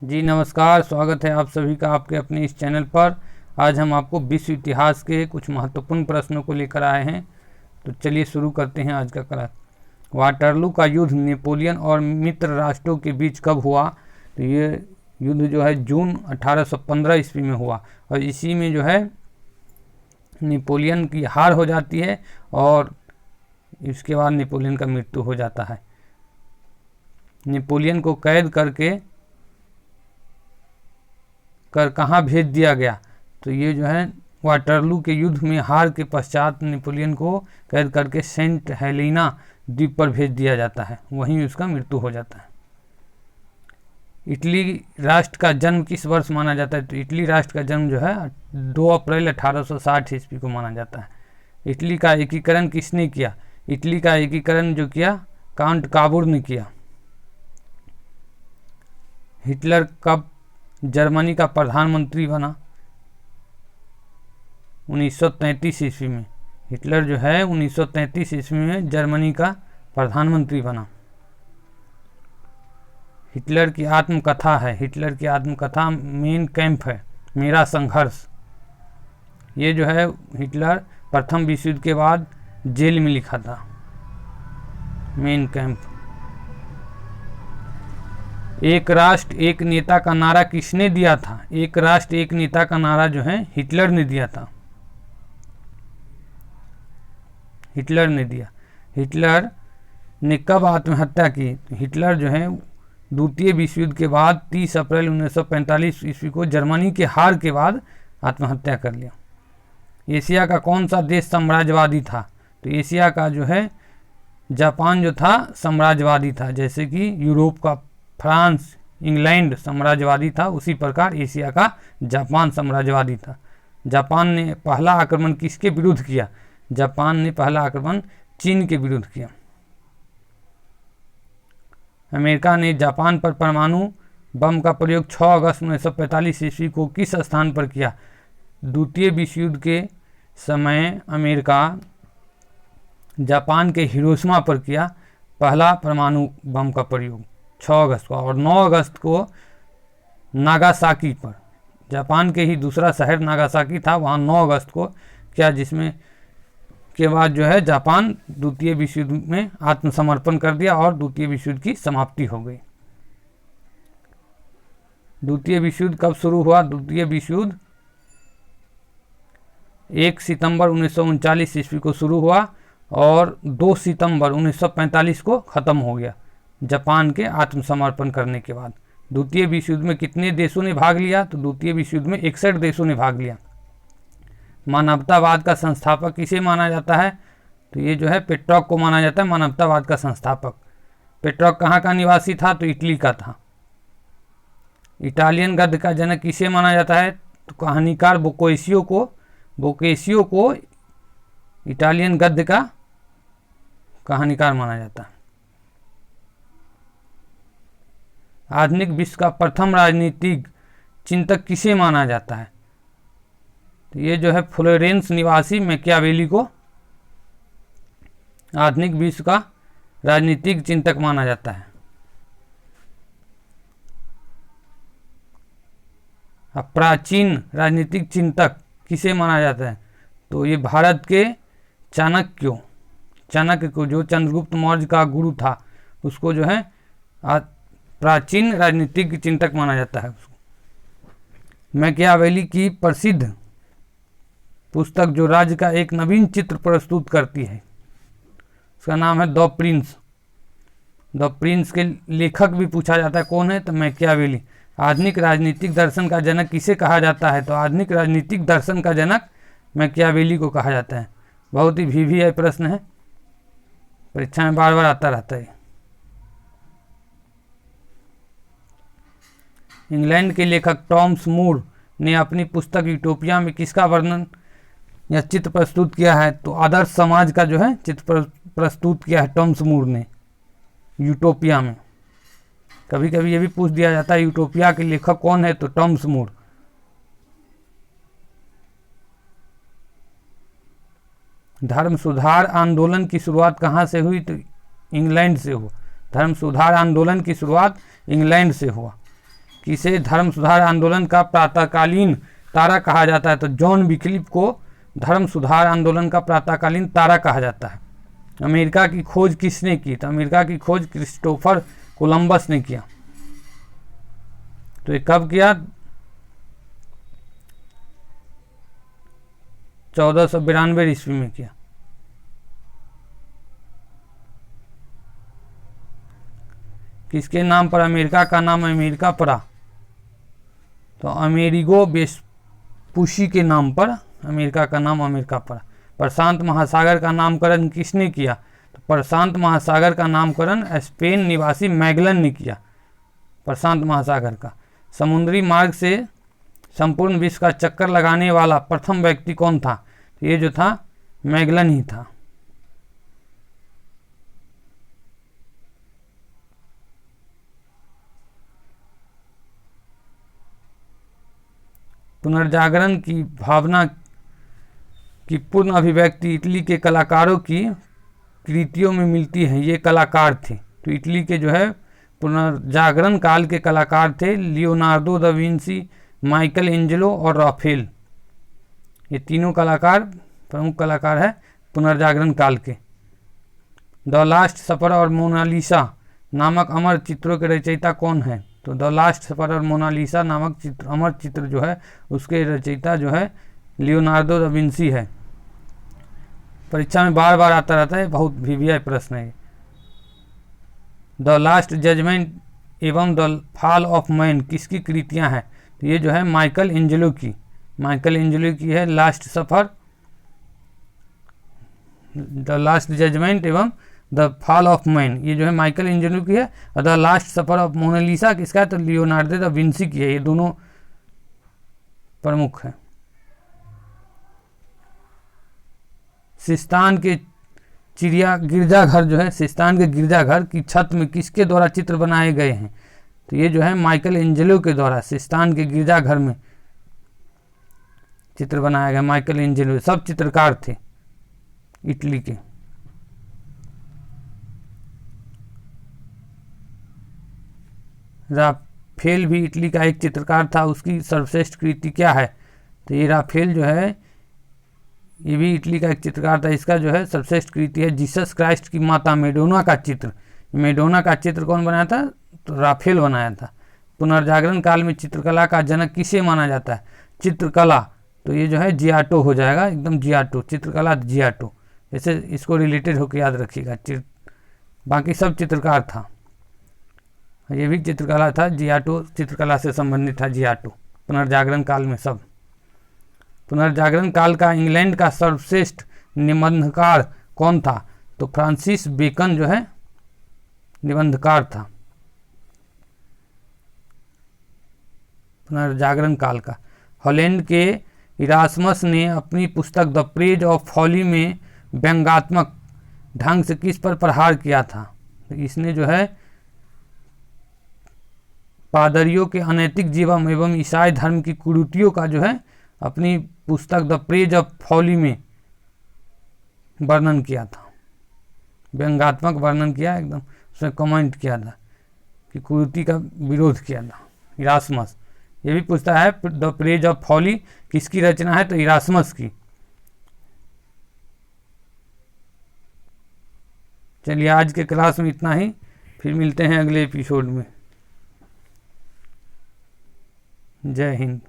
जी नमस्कार, स्वागत है आप सभी का आपके अपने इस चैनल पर। आज हम आपको विश्व इतिहास के कुछ महत्वपूर्ण प्रश्नों को लेकर आए हैं। तो चलिए शुरू करते हैं आज का क्लास। वाटरलू का युद्ध नेपोलियन और मित्र राष्ट्रों के बीच कब हुआ? तो ये युद्ध जो है जून 1815 ईस्वी में हुआ और इसी में जो है नेपोलियन की हार हो जाती है और इसके बाद नेपोलियन का मृत्यु हो जाता है। नेपोलियन को कैद करके कहाँ भेज दिया गया? तो ये जो है वाटरलू के युद्ध में हार के पश्चात नेपोलियन को कैद करके सेंट हेलेना द्वीप पर भेज दिया जाता है, वहीं उसका मृत्यु हो जाता है। इटली राष्ट्र का जन्म किस वर्ष माना जाता है? तो इटली राष्ट्र का जन्म जो है 2 अप्रैल 1860 ईस्वी को माना जाता है। इटली का एकीकरण किसने किया? इटली का एकीकरण जो किया कांट काबुर ने किया। हिटलर कब जर्मनी का प्रधानमंत्री बना? 1933 ईस्वी में। हिटलर जो है 1933 ईस्वी में जर्मनी का प्रधानमंत्री बना। हिटलर की आत्मकथा है, हिटलर की आत्मकथा मेन कैंप है, मेरा संघर्ष। ये जो है हिटलर प्रथम विश्व युद्ध के बाद जेल में लिखा था, मेन कैंप। एक राष्ट्र एक नेता का नारा किसने दिया था? एक राष्ट्र एक नेता का नारा जो है हिटलर ने दिया था, हिटलर ने दिया। हिटलर ने कब आत्महत्या की? हिटलर जो है द्वितीय विश्व युद्ध के बाद 30 अप्रैल 1945 ईस्वी को जर्मनी के हार के बाद आत्महत्या कर लिया। एशिया का कौन सा देश साम्राज्यवादी था? तो एशिया का जो है जापान जो था साम्राज्यवादी था, जैसे कि यूरोप का फ्रांस इंग्लैंड साम्राज्यवादी था, उसी प्रकार एशिया का जापान साम्राज्यवादी था। जापान ने पहला आक्रमण किसके विरुद्ध किया? जापान ने पहला आक्रमण चीन के विरुद्ध किया। अमेरिका ने जापान पर परमाणु बम का प्रयोग 6 अगस्त 1945 ईस्वी को किस स्थान पर किया? द्वितीय विश्व युद्ध के समय अमेरिका जापान के हिरोशिमा पर किया पहला परमाणु बम का प्रयोग 6 अगस्त को, और 9 अगस्त को नागासाकी पर, जापान के ही दूसरा शहर नागासाकी था, वहाँ 9 अगस्त को क्या, जिसमें के बाद जो है जापान द्वितीय विश्व युद्ध में आत्मसमर्पण कर दिया और द्वितीय विश्व युद्ध की समाप्ति हो गई। द्वितीय विश्व युद्ध कब शुरू हुआ? द्वितीय विश्व युद्ध 1 सितंबर 1939 ईस्वी को शुरू हुआ और 2 सितंबर 1945 को ख़त्म हो गया, जापान के आत्मसमर्पण करने के बाद। द्वितीय विश्व युद्ध में कितने देशों ने भाग लिया? तो द्वितीय विश्व युद्ध में 61 देशों ने भाग लिया। मानवतावाद का संस्थापक किसे माना जाता है? तो ये जो है पेट्रॉक को माना जाता है मानवतावाद का संस्थापक। पेट्रॉक कहाँ का निवासी था? तो इटली का था। इटालियन गद्य का जनक किसे माना जाता है? तो कहानीकार बोकेशियो को इटालियन गद्य का कहानीकार माना जाता है। आधुनिक विश्व का प्रथम राजनीतिक चिंतक किसे माना जाता है? तो ये जो है फ्लोरेंस निवासी मैकियावेली को आधुनिक विश्व का राजनीतिक चिंतक माना जाता है। अब प्राचीन राजनीतिक चिंतक किसे माना जाता है? तो ये भारत के चाणक्य को, जो चंद्रगुप्त मौर्य का गुरु था, उसको जो है प्राचीन राजनीतिक चिंतक माना जाता है उसको। मैकियावेली की प्रसिद्ध पुस्तक जो राज्य का एक नवीन चित्र प्रस्तुत करती है, उसका नाम है द प्रिंस। द प्रिंस के लेखक भी पूछा जाता है कौन है? तो मैकियावेली। आधुनिक राजनीतिक दर्शन का जनक किसे कहा जाता है? तो आधुनिक राजनीतिक दर्शन का जनक मैकियावेली को कहा जाता है। बहुत ही VVI प्रश्न है, परीक्षा में बार बार आता रहता है। इंग्लैंड के लेखक टॉमस मूर ने अपनी पुस्तक यूटोपिया में किसका वर्णन या चित्र प्रस्तुत किया है? तो आदर्श समाज का जो है चित्र प्रस्तुत किया है टॉमस मूर ने यूटोपिया में। कभी कभी ये भी पूछ दिया जाता है यूटोपिया के लेखक कौन है? तो टॉमस मूर। धर्म सुधार आंदोलन की शुरुआत कहाँ से हुई? तो इंग्लैंड से हुआ। धर्म सुधार आंदोलन की शुरुआत इंग्लैंड से हुआ। किसे धर्म सुधार आंदोलन का प्रातःकालीन तारा कहा जाता है? तो जॉन विक्लिफ को धर्म सुधार आंदोलन का प्रातःकालीन तारा कहा जाता है। अमेरिका की खोज किसने की? तो अमेरिका की खोज क्रिस्टोफर कोलंबस ने किया। तो ये कब किया? 1492 ईस्वी में किया। किसके नाम पर अमेरिका का नाम अमेरिका पड़ा? तो अमेरिगो वेस्पुसी के नाम पर अमेरिका का नाम अमेरिका पड़ा। प्रशांत महासागर का नामकरण किसने किया? तो प्रशांत महासागर का नामकरण स्पेन निवासी मैगलन ने किया। प्रशांत महासागर का। समुद्री मार्ग से संपूर्ण विश्व का चक्कर लगाने वाला प्रथम व्यक्ति कौन था? तो ये जो था मैगलन ही था। पुनर्जागरण की भावना की पूर्ण अभिव्यक्ति इटली के कलाकारों की कृतियों में मिलती है। ये कलाकार थे, तो इटली के जो है पुनर्जागरण काल के कलाकार थे Leonardo da Vinci, Michael Angelo और राफेल। ये तीनों कलाकार प्रमुख कलाकार है पुनर्जागरण काल के। द लास्ट सफर और मोनालिसा नामक अमर चित्रों के रचयिता कौन है? तो द लास्ट सफर और मोनालिसा नामक चित्र अमर चित्र जो है उसके रचयिता जो है लियोनार्डो दा विंसी है। परीक्षा में बार बार आता रहता है, बहुत वीवीआई प्रश्न है। द लास्ट जजमेंट एवं द फॉल ऑफ मैन किसकी कृतियां हैं? तो ये जो है माइकल एंजेलो की है last supper, the last judgement एवं द फॉल ऑफ मैन, ये जो है माइकल एंजेलो की है। और the last supper of Mona Lisa किसका है? तो लियोनार्डो दा विंसी की है। ये दोनों प्रमुख हैं। सिस्तान के गिरजाघर जो है, सिस्तान के गिरजाघर की छत में किसके द्वारा चित्र बनाए गए हैं? तो ये जो है माइकल एंजेलो के द्वारा सिस्तान के गिरजाघर में चित्र बनाया गया। माइकल एंजेलो सब चित्रकार थे इटली के। राफेल भी इटली का एक चित्रकार था। उसकी सर्वश्रेष्ठ कृति क्या है? तो ये राफेल जो है ये भी इटली का एक चित्रकार था। इसका जो है सर्वश्रेष्ठ कृति है जीसस क्राइस्ट की माता मेडोना का चित्र। मेडोना का चित्र कौन बनाया था? तो राफेल बनाया था। पुनर्जागरण काल में चित्रकला का जनक किसे माना जाता है? चित्रकला, तो ये जो है जियाटो हो जाएगा, एकदम जियाटो। चित्रकला जियाटो, ऐसे इसको रिलेटेड होकर याद रखिएगा। बाकी सब चित्रकार था, ये भी चित्रकला था। जियाटो चित्रकला से संबंधित था। जियाटो पुनर्जागरण काल में सब। पुनर्जागरण काल का इंग्लैंड का सर्वश्रेष्ठ निबंधकार कौन था? तो फ्रांसिस बेकन जो है निबंधकार था पुनर्जागरण काल का। हॉलैंड के इरास्मस ने अपनी पुस्तक द प्रेज ऑफ फॉली में व्यंग्यात्मक ढंग से किस पर प्रहार किया था? तो इसने जो है पादरियों के अनैतिक जीवन एवं ईसाई धर्म की कुरीतियों का जो है अपनी पुस्तक द प्रेज ऑफ फॉली में वर्णन किया था। व्यंग्यात्मक वर्णन किया, एकदम उसमें कमेंट किया था कि कुरीति का विरोध किया था इरास्मस। ये भी पूछता है द प्रेज ऑफ फॉली किसकी रचना है? तो इरास्मस की। चलिए आज के क्लास में इतना ही, फिर मिलते हैं अगले एपिसोड में। जय हिंद।